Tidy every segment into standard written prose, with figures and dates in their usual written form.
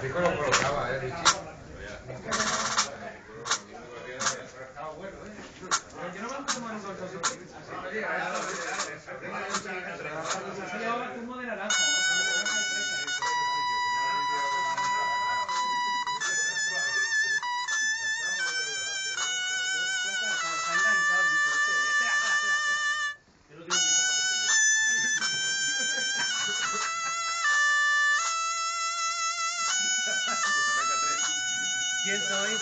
Pico lo colocaba, Richie. Estaba bueno, yo no me gusta tomar un golpe. Se llevaba zumo de naranja, ¿no? Zumo de naranja y fresa. Está enganchado el bicho este. Espera. Yo no tengo tiempo para que se ¿Quién soy?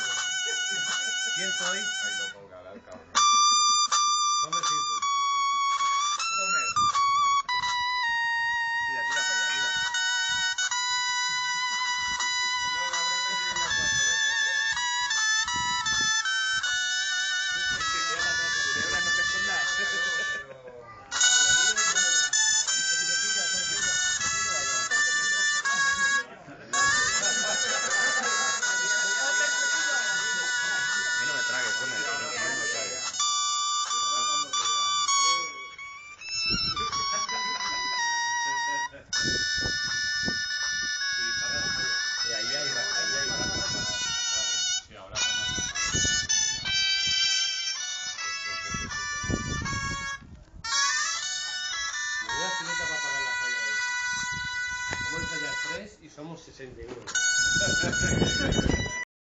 ¿Quién soy? Ahí lo colgará el cabrón. Homer Simpson. Homer. Tira para allá, tira. No, lo has repetido ya 4 veces, Culebra, no te escondas. Y no me tragues, Homer, no me tragues. Ahí hay brazos para... Sí, ahora Me voy a pilota para pagar la falla de... Vamos a ensayar 3 y somos 61.